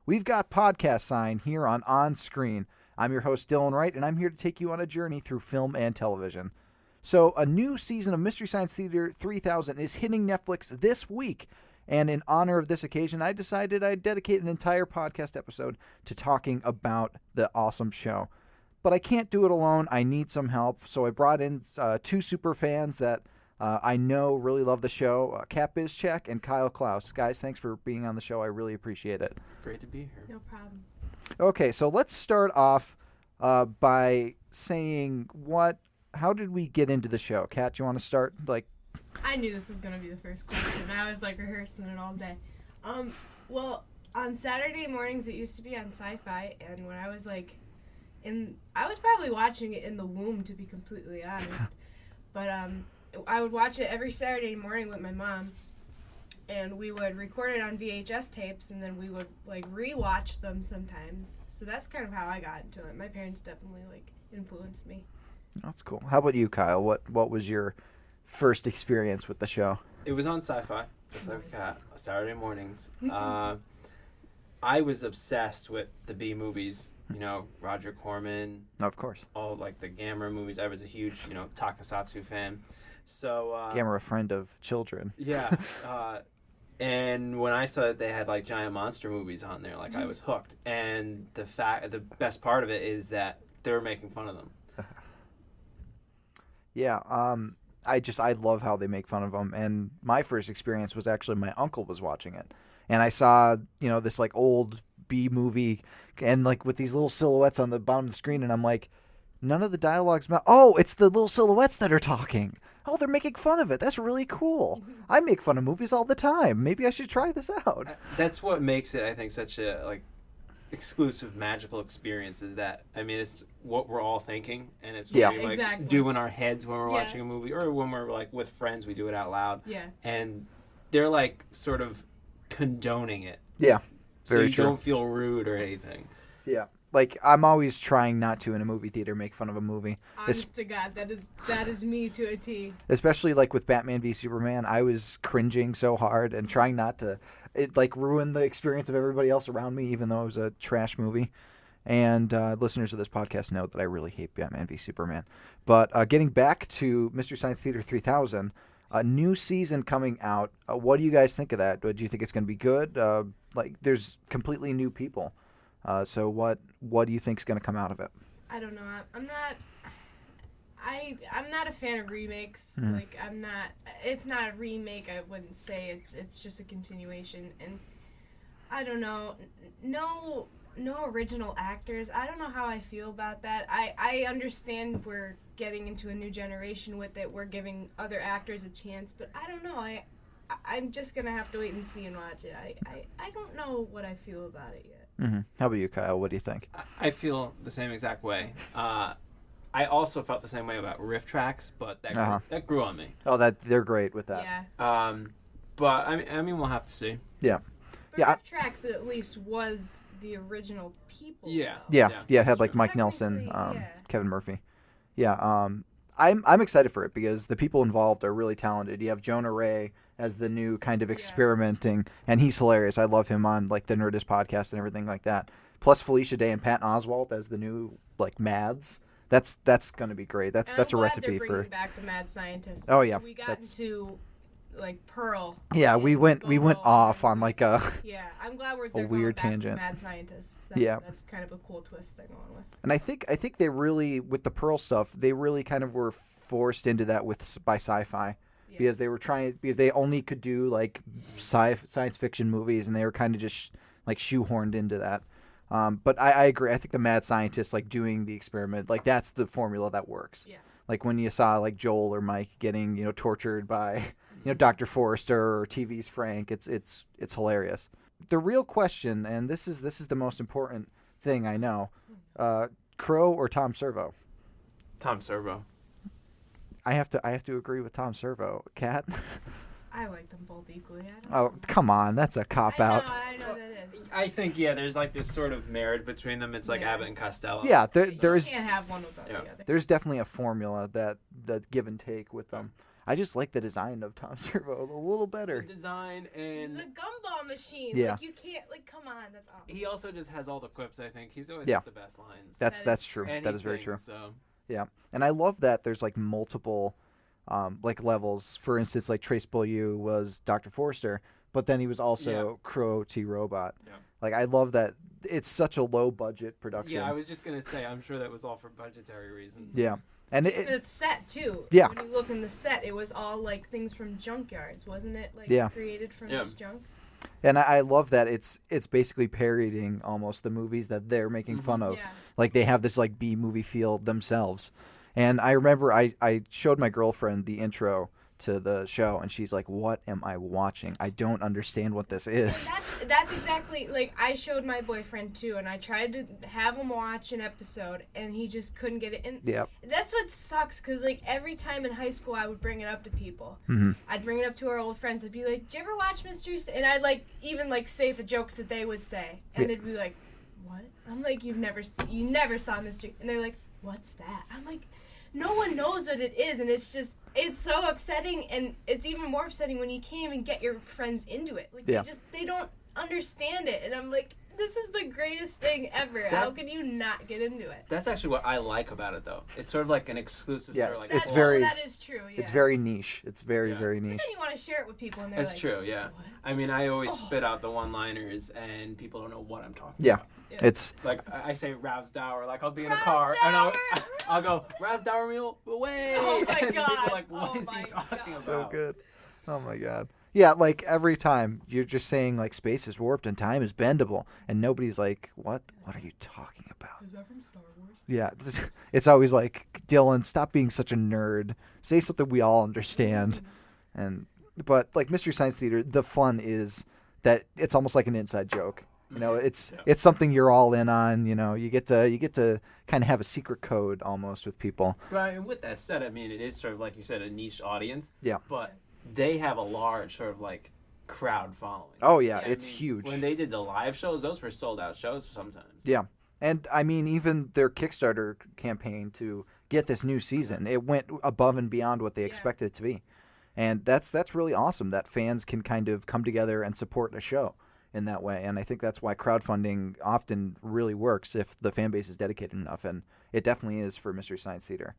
We've got Podcast Sign here on Screen. I'm your host, Dylan Wright, and I'm here to take you on a journey through film and television. So, a new season of Mystery Science Theater 3000 is hitting Netflix this week. And in honor of this occasion, I decided I'd dedicate an entire podcast episode to talking about the awesome show. But I can't do it alone. I need some help. So I brought in two super fans that I know really love the show, Kat Bizchek and Kyle Klaus. Guys, thanks for being on the show. I really appreciate it. Great to be here. No problem. Okay, so let's start off by saying how did we get into the show? Kat, do you want to start? I knew this was going to be the first question. I was rehearsing it all day. Well, on Saturday mornings it used to be on Sci-Fi, and when I was I was probably watching it in the womb, to be completely honest. But I would watch it every Saturday morning with my mom, and we would record it on VHS tapes, and then we would rewatch them sometimes. So that's kind of how I got into it. My parents definitely influenced me. That's cool. How about you, Kyle? What was your first experience with the show? It was on Sci-Fi, just Nice. like Saturday mornings. I was obsessed with the B movies. You know, Roger Corman, Of course. all the Gamera movies. I was a huge, Takasatsu fan. So Gamera, friend of children. yeah. And when I saw that they had giant monster movies on there, I was hooked. And the best part of it is that they were making fun of them. Yeah, I love how they make fun of them. And my first experience was actually my uncle was watching it. And I saw, this old B movie and with these little silhouettes on the bottom of the screen. And I'm like, none of the dialogue's about, it's the little silhouettes that are talking. Oh, they're making fun of it. That's really cool. I make fun of movies all the time. Maybe I should try this out. That's what makes it, I think, such a exclusive magical experience. Is that it's what we're all thinking, and it's what we Exactly. do in our heads when we're watching a movie, or when we're with friends, we do it out loud. Yeah. And they're sort of condoning it. Yeah, So very you true. don't feel rude or anything. Yeah. I'm always trying not to in a movie theater make fun of a movie. Honest to God, that is me to a T. Especially with Batman v Superman, I was cringing so hard and trying not to ruin the experience of everybody else around me, even though it was a trash movie. And listeners of this podcast know that I really hate Batman v Superman. But getting back to Mystery Science Theater 3000, a new season coming out. What do you guys think of that? Do you think it's going to be good? There's completely new people. So what do you think is going to come out of it? I don't know. I'm not a fan of remakes. Mm-hmm. It's not a remake. I wouldn't say it's just a continuation. And I don't know. No original actors. I don't know how I feel about that. I understand we're getting into a new generation with it. We're giving other actors a chance, but I don't know. I'm just gonna have to wait and see and watch it. I don't know what I feel about it yet. Mm-hmm. How about you, Kyle? What do you think? I feel the same exact way. I also felt the same way about riff tracks, but that grew on me. Oh, they're great with that. Yeah. But we'll have to see. Yeah. But Yeah, Riff Tracks at least was the original people. Yeah. though. Yeah, it had That's true. Mike Nelson, Technically, yeah. Kevin Murphy. Yeah, I'm excited for it because the people involved are really talented. You have Jonah Ray as the new kind of experimenting, and he's hilarious. I love him on the Nerdist podcast and everything like that. Plus Felicia Day and Patton Oswalt as the new Mads. That's going to be great. That's And a I'm glad recipe they're for. bringing back the mad scientist. Oh, yeah, So we got that's- into Pearl. Yeah, we went Bobo off and- on a. Yeah, I'm glad they're weird going back tangent. to mad scientists. Yeah. That's kind of a cool twist they're going with. And I think they really, with the Pearl stuff, they really kind of were forced into that by Sci-Fi. Yeah. Because they only could do science fiction movies, and they were kind of just shoehorned into that. But I agree. I think the mad scientists doing the experiment, that's the formula that works. Yeah. When you saw Joel or Mike getting tortured by Dr. Forrester or TV's Frank, it's hilarious. The real question, and this is the most important thing I know, Crow or Tom Servo? Tom Servo. I have to agree with Tom Servo. Kat? I like them both equally. Oh, come on, that's a cop out. I know that is. I think there's this sort of marriage between them. It's like Yeah. Abbott and Costello. Yeah, there You is can't have one without the other. there's definitely a formula that give and take with them. I just like the design of Tom Servo a little The better. design It's and a gumball machine. Yeah. Like, you can't, like, come on, that's awesome. he also just has all the quips. I think he's always Yeah. got the best lines. That's That is true. And That he is very sings, true. So Yeah, and I love that there's like multiple, like levels. For instance, like Trace Beaulieu was Dr. Forrester, but then he was also Crow T Robot. Yeah. Like I love that it's such a low budget production. yeah, I was just gonna say I'm sure that was all for budgetary reasons. Yeah, and And the set, too. Yeah. When you look in the set, it was all, like, things from junkyards, wasn't it? Like, Yeah. created from Yeah. this junk. and I love that it's basically parodying almost the movies that they're making fun of. Yeah. Like they have this like B movie feel themselves. And I remember I showed my girlfriend the intro to the show, and she's like, "What am I watching? I don't understand what this is." And that's exactly, like, I showed my boyfriend, too, and I tried to have him watch an episode, and he just couldn't get it. And Yep. that's what sucks, because, like, every time in high school I would bring it up to people. Mm-hmm. I'd bring it up to our old friends. I'd be like, "Did you ever watch Mystery?" And I'd, like, even, like, say the jokes that they would say. And Yeah. they'd be like, "What?" I'm like, you never saw Mystery. And they're like, "What's that?" I'm like, no one knows what it is, and it's so upsetting, and it's even more upsetting when you can't even get your friends into it. Like, Yeah. they don't understand it, and I'm like, this is the greatest thing ever. How can you not get into it? That's actually what I like about it, though. It's sort of like an exclusive. Yeah, sort of like, it's very- that is true. Yeah. It's very niche. It's very Yeah. very But niche. then you want to share it with people, and they're That's like, true. Yeah. "What?" I mean, I always Oh. spit out the one-liners, and people don't know what I'm talking Yeah. about. Yeah. It's Like I say Rousdower, like I'll be in a Rousdower! car and I'll go Rousdower meal away. Oh my and people God. are like, what Oh is he my talking God. about? so good. Oh my god. Yeah, like every time you're just saying like space is warped and time is bendable, and nobody's like, "What? What are you talking about?" Is that from Star Wars? Yeah, it's always like, "Dylan, stop being such a nerd. Say something we all understand." But like Mystery Science Theater, the fun is that it's almost like an inside joke. You know, it's something you're all in on. You know, you get to kind of have a secret code almost with people. Right. And with that said, I mean, it is sort of like you said, a niche audience. Yeah. But they have a large sort of like crowd following. Oh yeah, I it's mean, huge. When they did the live shows, those were sold out shows sometimes. Yeah. And I mean, even their Kickstarter campaign to get this new season, it went above and beyond what they expected it to be. And that's really awesome that fans can kind of come together and support a show in that way. And I think that's why crowdfunding often really works if the fan base is dedicated enough. And it definitely is for Mystery Science Theater.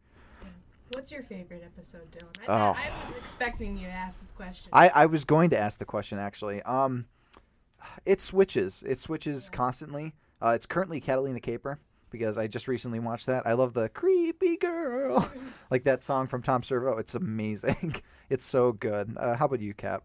What's your favorite episode, Dylan? Oh. I was expecting you to ask this question. I was going to ask the question, actually. It switches. It switches constantly. It's currently Catalina Caper, because I just recently watched that. I love the creepy girl. Like that song from Tom Servo. It's amazing. It's so good. How about you, Cap?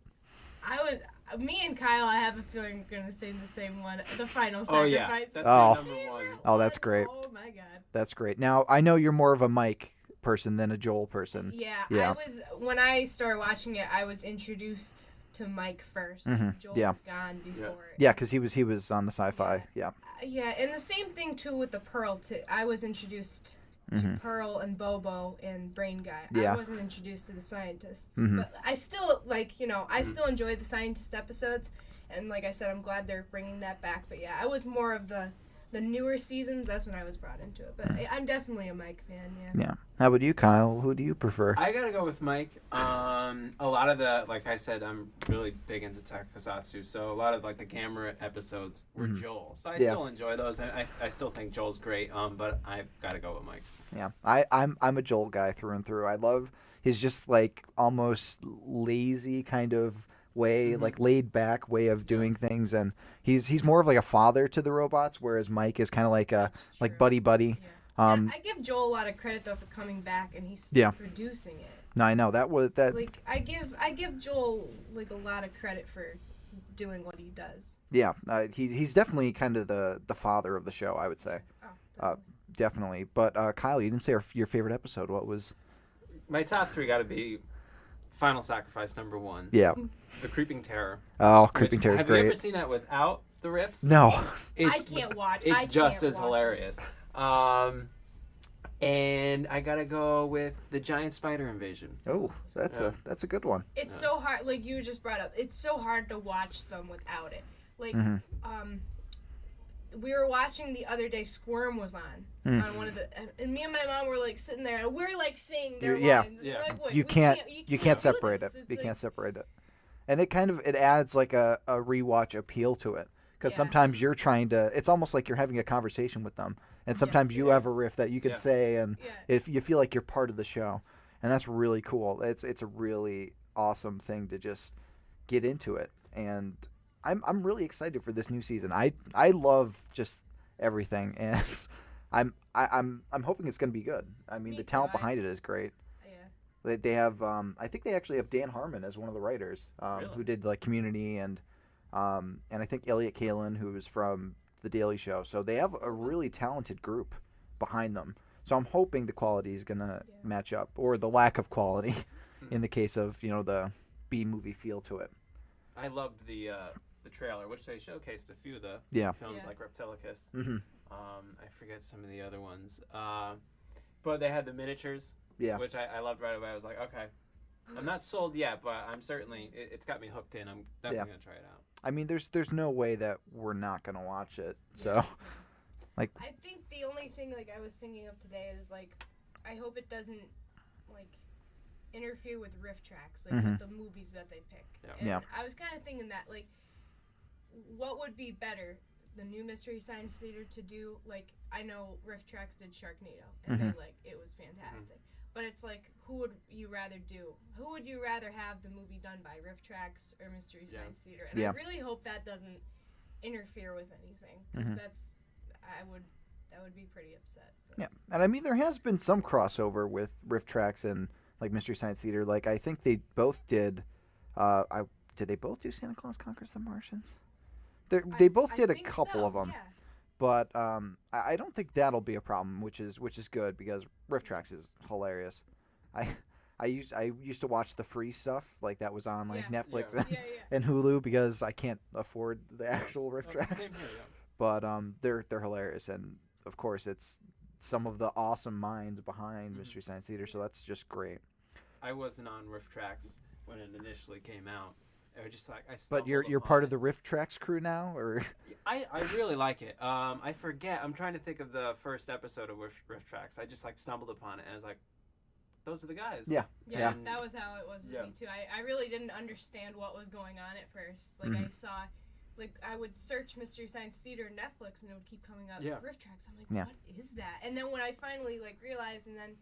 Me and Kyle, I have a feeling we're gonna say the same one. The final Oh sacrifice. yeah, that's Oh. my number one. Oh, that's great. Oh my god. That's great. Now, I know you're more of a Mike person than a Joel person. Yeah, Yeah. when I started watching it, I was introduced to Mike 1st. Mhm, Joel yeah. was gone before. Yeah, because he was on the sci-fi. Yeah. Yeah, and the same thing too with the Pearl too. I was introduced to Pearl and Bobo and Brain Guy. Yeah. I wasn't introduced to the scientists, Mhm. but I still I still enjoyed the scientist episodes, and like I said, I'm glad they're bringing that back. But yeah, I was more of the newer seasons. That's when I was brought into it. But I'm definitely a Mike fan. Yeah. Yeah. How about you, Kyle? Who do you prefer? I gotta go with Mike. A lot of the, like I said, I'm really big into Tokusatsu, so a lot of like the Gamera episodes were Joel. So I Yeah. still enjoy those, and I still think Joel's great. But I've gotta go with Mike. Yeah, I'm a Joel guy through and through. I love his just like almost lazy kind of way, like laid back way of doing things, and he's more of like a father to the robots, whereas Mike is kind of like a True. buddy. Yeah. I give Joel a lot of credit though for coming back, and he's Yeah. producing it. No, I know that. Like I give Joel like a lot of credit for doing what he does. Yeah, he's definitely kind of the father of the show, I would say. Oh, Definitely. But Kyle, you didn't say your favorite episode. What was? My top three gotta be Final Sacrifice #1. Yeah. The Creeping Terror. Oh, Creeping Which- Terror is Have you ever great. seen that without the riffs? No. It's, I can't watch. It's I just can't as watch hilarious. And I gotta go with the giant spider invasion. Oh, that's a good one. It's so hard, like you just brought up. It's so hard to watch them without it. Like, we were watching the other day. Squirm was on one of the, and me and my mom were like sitting there, and we're like saying their lines. Yeah. We're like, wait, you can't do separate it. this. It's You like, can't separate it. And it adds like a rewatch appeal to it. Because sometimes you're trying to, it's almost like you're having a conversation with them. And sometimes you have a riff that you can say, and if you feel like you're part of the show. And that's really cool. It's a really awesome thing to just get into it. And I'm really excited for this new season. I love just everything, and I'm hoping it's going to be good. I mean, the talent behind it is great. Yeah. They have I think they actually have Dan Harmon as one of the writers, who did like Community and I think Elliot Kalin, who is from The Daily Show. So they have a really talented group behind them. So I'm hoping the quality is going to match up, or the lack of quality in the case of, the B-movie feel to it. I loved the trailer, which they showcased a few of the films like Reptilicus. Mm-hmm. I forget some of the other ones. But they had the miniatures, which I loved right away. I was like, okay. I'm not sold yet, but I'm certainly, it's got me hooked in. I'm definitely going to try it out. I mean, there's no way that we're not going to watch it. So, like, I think the only thing, like, I was thinking of today is, like, I hope it doesn't, like, interfere with riff tracks, like, with the movies that they pick. Yeah. And I was kind of thinking that, like, what would be better, the new Mystery Science Theater to do, like, I know riff tracks did Sharknado, and they, like, it was fantastic. But it's like, who would you rather do? Who would you rather have the movie done by Riff Tracks or Mystery Science Theater? And I really hope that doesn't interfere with anything, because that would be pretty upset. But. Yeah, and I mean, there has been some crossover with Riff Tracks and like Mystery Science Theater. Like, I think they both did. Did they both do Santa Claus Conquers the Martians? They both did a couple of them. Yeah. But I don't think that'll be a problem, which is good, because Riff Tracks is hilarious. I used to watch the free stuff, like that was on like Netflix and Hulu, because I can't afford the actual Riff Tracks. Same here, But they're hilarious, and of course it's some of the awesome minds behind Mystery Science Theater, so that's just great. I wasn't on Riff Tracks when it initially came out. I was just like, But you're part of the Riff Tracks crew now, or? I really like it. I forget. I'm trying to think of the first episode of Riff Tracks. I just like stumbled upon it and I was like, those are the guys. Yeah. Yeah, that was how it was with me too. I really didn't understand what was going on at first. Like I saw, like I would search Mystery Science Theater Netflix and it would keep coming up Riff Tracks. I'm like, what is that? And then when I finally like realized, and then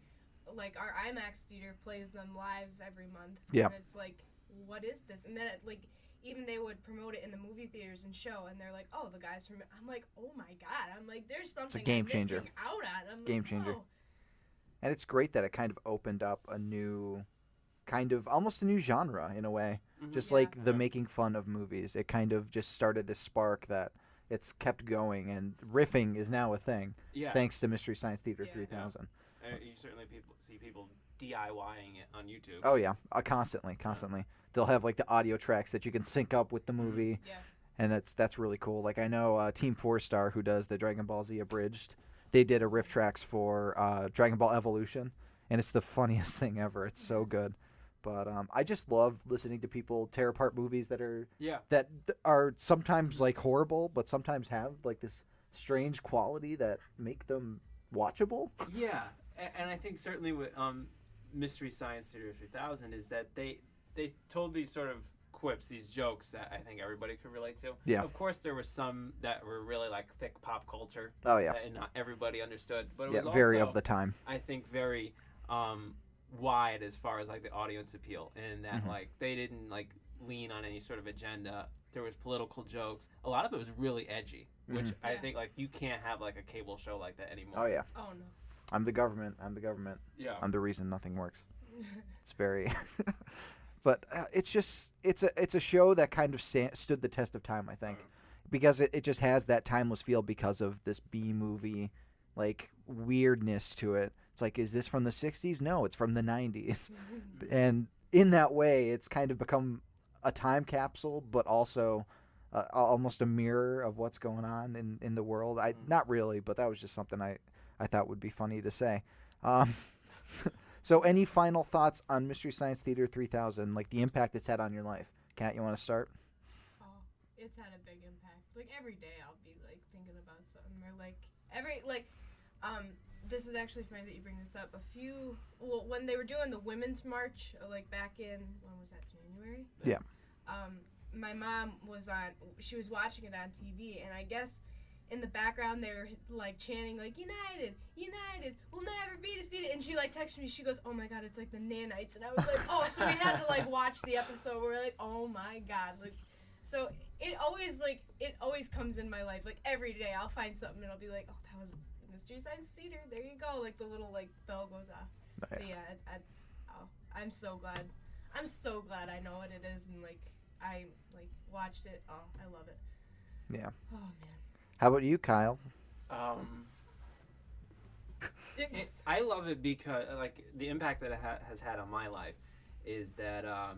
like our IMAX theater plays them live every month. Yeah. And it's like, what is this? And then it, like even they would promote it in the movie theaters and show, and they're like, oh, the guys from. I'm like, oh my god. I'm like, there's something. It's a game changer. Missing out on. I'm game like, changer. whoa. And it's great that it kind of opened up a new, kind of almost a new genre in a way. Just like the making fun of movies. It kind of just started this spark that it's kept going, and riffing is now a thing. Yeah. Thanks to Mystery Science Theater 3000. You certainly see people DIYing it on YouTube. Oh yeah, constantly. They'll have like the audio tracks that you can sync up with the movie, and that's really cool. Like I know Team 4-Star, who does the Dragon Ball Z abridged, they did a riff tracks for Dragon Ball Evolution, and it's the funniest thing ever. It's so good. But I just love listening to people tear apart movies that are sometimes like horrible, but sometimes have like this strange quality that make them watchable. Yeah, and I think certainly with Mystery Science Theater 3000 is that they told these sort of quips, these jokes that I think everybody could relate to. Yeah. Of course, there were some that were really like thick pop culture. Oh yeah. And not everybody understood, but it was also, very of the time. I think very wide as far as like the audience appeal, and that like they didn't like lean on any sort of agenda. There was political jokes. A lot of it was really edgy, which I think like you can't have like a cable show like that anymore. Oh yeah. Oh no. I'm the government. Yeah. I'm the reason nothing works. It's very, but it's a show that kind of stood the test of time, I think, because it just has that timeless feel because of this B movie, like weirdness to it. It's like, is this from the 60s? No, it's from the 90s, and in that way, it's kind of become a time capsule, but also almost a mirror of what's going on in the world. Not really, but that was just something I thought would be funny to say. So any final thoughts on Mystery Science Theater 3000, like the impact it's had on your life? Kat, you want to start? Oh, it's had a big impact. Like every day I'll be like thinking about something. Or like this is actually funny that you bring this up. When they were doing the Women's March, like back in, when was that, January? Yeah. My mom she was watching it on TV, and I guess in the background they were like chanting like United, United, we'll never be defeated. And she like texted me, she goes, oh my god, it's like the nanites. And I was like, oh, so we had to like watch the episode where we're like, oh my god, like, so it always comes in my life. Like every day I'll find something and I'll be like, oh, that was Mystery Science Theater, there you go, like the little like bell goes off. Oh, yeah. But yeah, I'm so glad I know what it is, and like I like watched it. Oh, I love it. Yeah. Oh man. How about you, Kyle? I love it because like the impact that it has had on my life is that I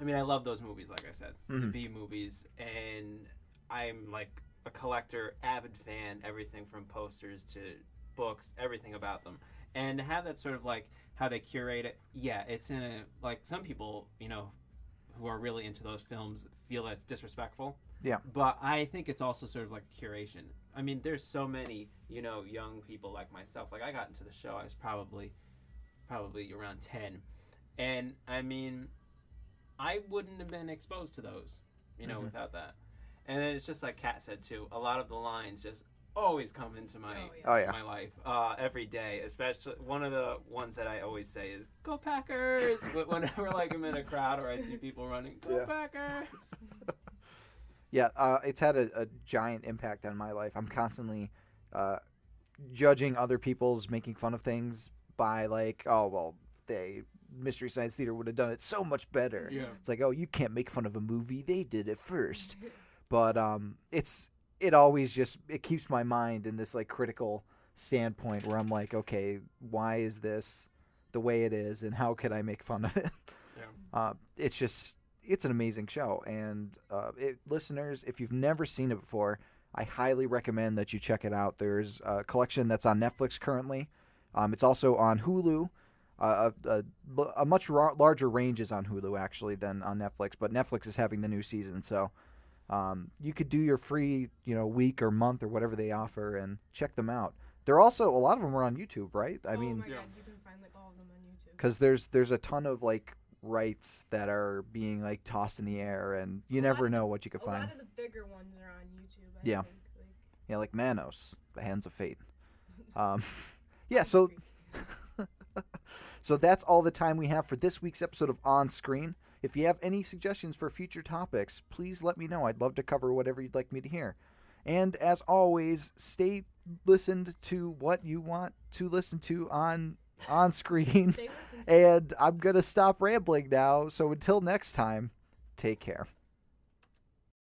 mean, I love those movies, like I said, the B movies, and I'm like a collector, avid fan, everything from posters to books, everything about them. And to have that sort of like how they curate it, yeah, it's in a, like some people, you know, who are really into those films feel that's disrespectful. Yeah. But I think it's also sort of like a curation. I mean, there's so many, you know, young people like myself. Like I got into the show, I was probably around 10. And I mean, I wouldn't have been exposed to those, you know, without that. And then it's just like Kat said too, a lot of the lines just always come into my my life every day. Especially one of the ones that I always say is "Go Packers!" Whenever like I'm in a crowd or I see people running, "Go Packers!" Yeah, it's had a giant impact on my life. I'm constantly judging other people's making fun of things by like, oh well, Mystery Science Theater would have done it so much better. Yeah. It's like, oh, you can't make fun of a movie; they did it first. But it always just keeps my mind in this like critical standpoint where I'm like, okay, why is this the way it is, and how could I make fun of it? Yeah. It's an amazing show, and listeners, if you've never seen it before, I highly recommend that you check it out. There's a collection that's on Netflix currently. It's also on Hulu. A much larger range is on Hulu actually than on Netflix, but Netflix is having the new season, so you could do your free, week or month or whatever they offer and check them out. They're also, a lot of them are on YouTube, right? I mean, my god, you can find like all of them on YouTube. Because there's a ton of like rights that are being like tossed in the air, and you never know what you could find. A lot of the bigger ones are on YouTube. I Yeah. think, Yeah, like Manos, The Hands of Fate. Yeah, so so that's all the time we have for this week's episode of On Screen. If you have any suggestions for future topics, please let me know. I'd love to cover whatever you'd like me to hear. And as always, stay listened to what you want to listen to on screen. Stay listened. And I'm going to stop rambling now. So until next time, take care.